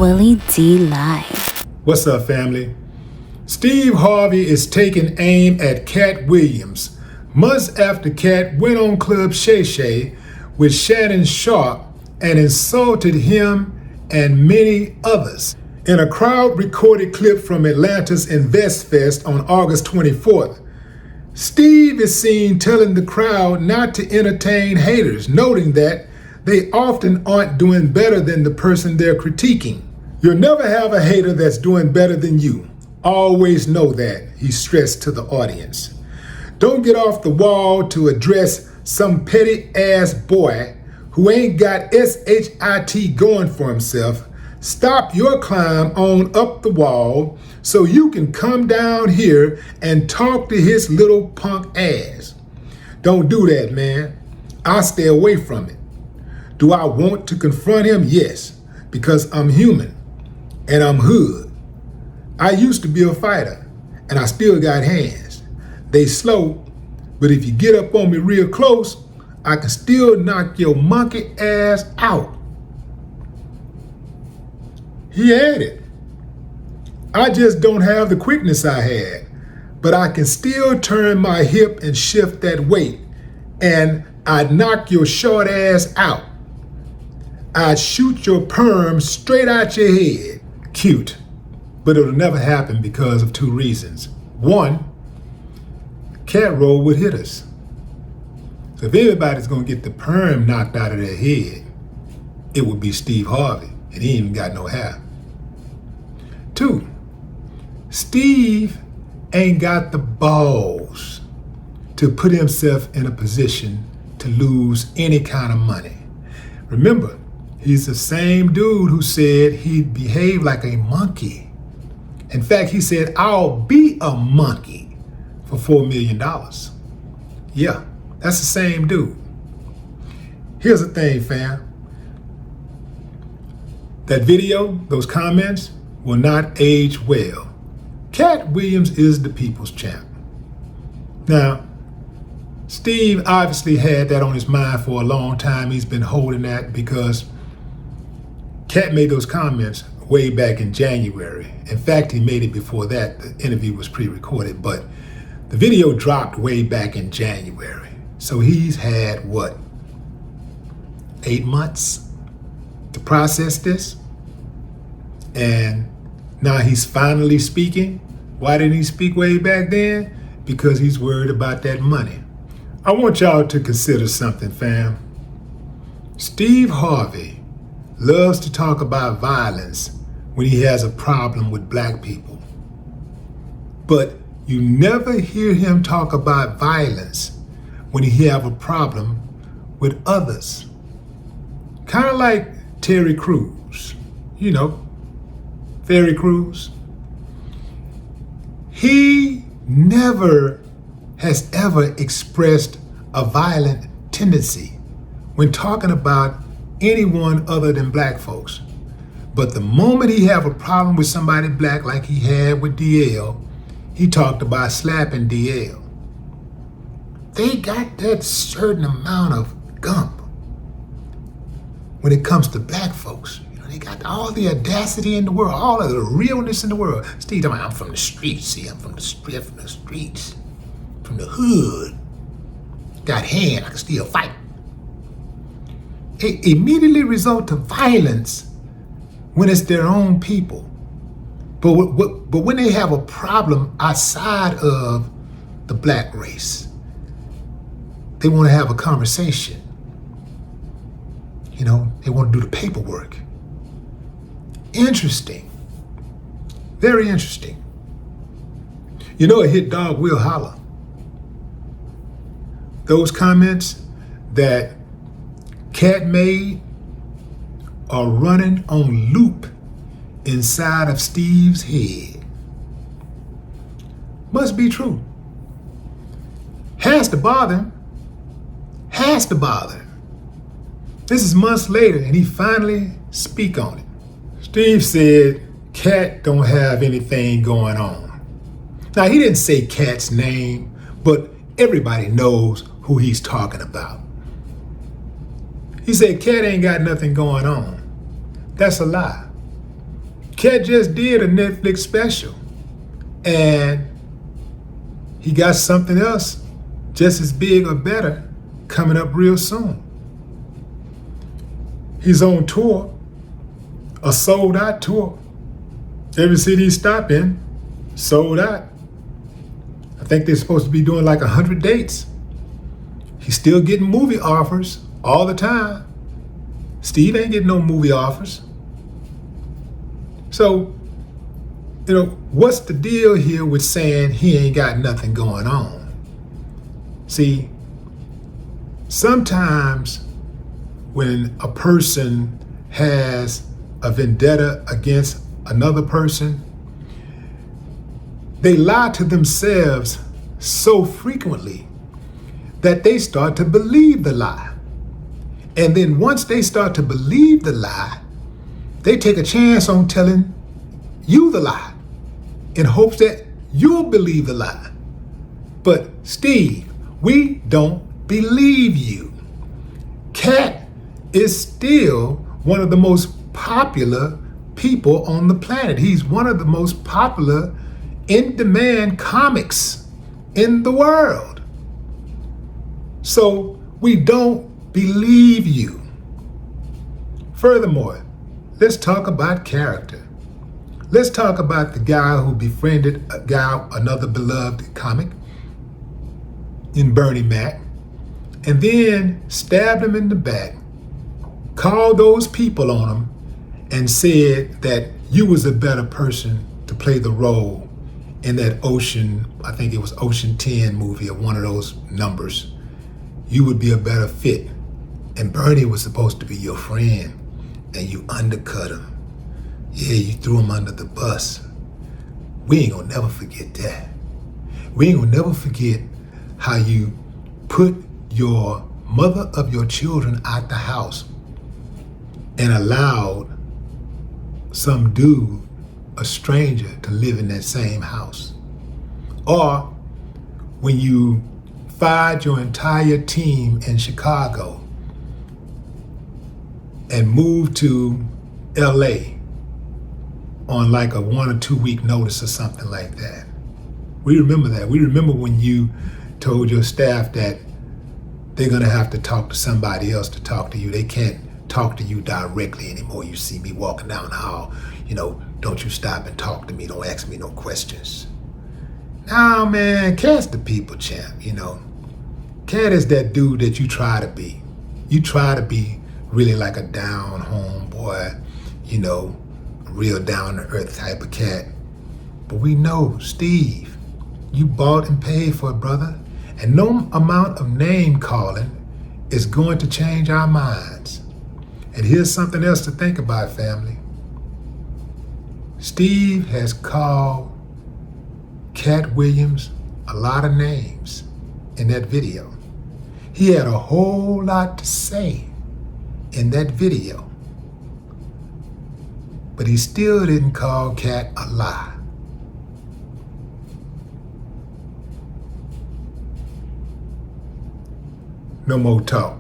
Willie D Live. What's up, family? Steve Harvey is taking aim at Katt Williams months after Katt went on Club Shay Shay with Shannon Sharp and insulted him and many others. In a crowd-recorded clip from Atlanta's Invest Fest on August 24th, Steve is seen telling the crowd not to entertain haters, noting that they often aren't doing better than the person they're critiquing. You'll never have a hater that's doing better than you. Always know that, he stressed to the audience. Don't get off the wall to address some petty-ass boy who ain't got SHIT going for himself. Stop your climb on up the wall so you can come down here and talk to his little punk ass. Don't do that, man. I'll stay away from it. Do I want to confront him? Yes, because I'm human and I'm hood. I used to be a fighter and I still got hands. They slow, but if you get up on me real close, I can still knock your monkey ass out. He added, I just don't have the quickness I had, but I can still turn my hip and shift that weight, and I'd knock your short ass out. I'd shoot your perm straight out your head. Cute, but it'll never happen because of two reasons. One, Katt roll would hit us. So if anybody's gonna get the perm knocked out of their head, it would be Steve Harvey, and he ain't even got no hair. Two, Steve ain't got the balls to put himself in a position to lose any kind of money. Remember, he's the same dude who said he'd behave like a monkey. In fact, he said, I'll be a monkey for $4 million. Yeah, that's the same dude. Here's the thing, fam. That video, those comments, will not age well. Katt Williams is the people's champ. Now, Steve obviously had that on his mind for a long time. He's been holding that because Katt made those comments way back in January. In fact, he made it before that. The interview was pre-recorded, but the video dropped way back in January. So he's had, 8 months to process this? And now he's finally speaking. Why didn't he speak way back then? Because he's worried about that money. I want y'all to consider something, fam. Steve Harvey loves to talk about violence when he has a problem with black people. But you never hear him talk about violence when he have a problem with others. Kind of like Terry Crews, Terry Crews. He never has ever expressed a violent tendency when talking about anyone other than black folks. But the moment he have a problem with somebody black like he had with DL, he talked about slapping DL. They got that certain amount of gump when it comes to black folks. They got all the audacity in the world, all of the realness in the world. Steve, I'm from the streets, see, I'm from the streets, from the hood. Got hand, I can still fight. It immediately result to violence when it's their own people. But when they have a problem outside of the black race, they want to have a conversation. They want to do the paperwork. Interesting. Very interesting. A hit dog will holler. Those comments that Katt made are running on loop inside of Steve's head. Must be true. Has to bother him. Has to bother him. This is months later and he finally speak on it. Steve said Katt don't have anything going on. Now, he didn't say Katt's name, but everybody knows who he's talking about. He said Katt ain't got nothing going on. That's a lie. Katt just did a Netflix special, and he got something else just as big or better coming up real soon. He's on tour, a sold out tour. Every city he stop in, sold out. I think they're supposed to be doing like 100 dates. He's still getting movie offers all the time. Steve ain't getting no movie offers. So, what's the deal here with saying he ain't got nothing going on? See, sometimes when a person has a vendetta against another person, they lie to themselves so frequently that they start to believe the lie. And then once they start to believe the lie, they take a chance on telling you the lie in hopes that you'll believe the lie. But Steve, we don't believe you. Katt is still one of the most popular people on the planet. He's one of the most popular in-demand comics in the world. So we don't believe you. Furthermore, let's talk about character. Let's talk about the guy who befriended another beloved comic in Bernie Mac, and then stabbed him in the back, called those people on him, and said that you was a better person to play the role in that I think it was Ocean 10 movie or one of those numbers. You would be a better fit. And Bernie was supposed to be your friend, and you undercut him. Yeah, you threw him under the bus. We ain't gonna never forget that. We ain't gonna never forget how you put your mother of your children out the house and allowed some dude, a stranger, to live in that same house. Or when you fired your entire team in Chicago and moved to LA on like a 1 or 2 week notice or something like that. We remember that. We remember when you told your staff that they're gonna have to talk to somebody else to talk to you. They can't talk to you directly anymore. You see me walking down the hall, don't you stop and talk to me. Don't ask me no questions. Now, man, Katt's the people champ, Katt is that dude that you try to be. You try to be really like a down home boy, a real down to earth type of cat. But we know, Steve, you bought and paid for it, brother. And no amount of name calling is going to change our minds. And here's something else to think about, family. Steve has called Katt Williams a lot of names in that video. He had a whole lot to say in that video, but he still didn't call Katt a lie. No more talk.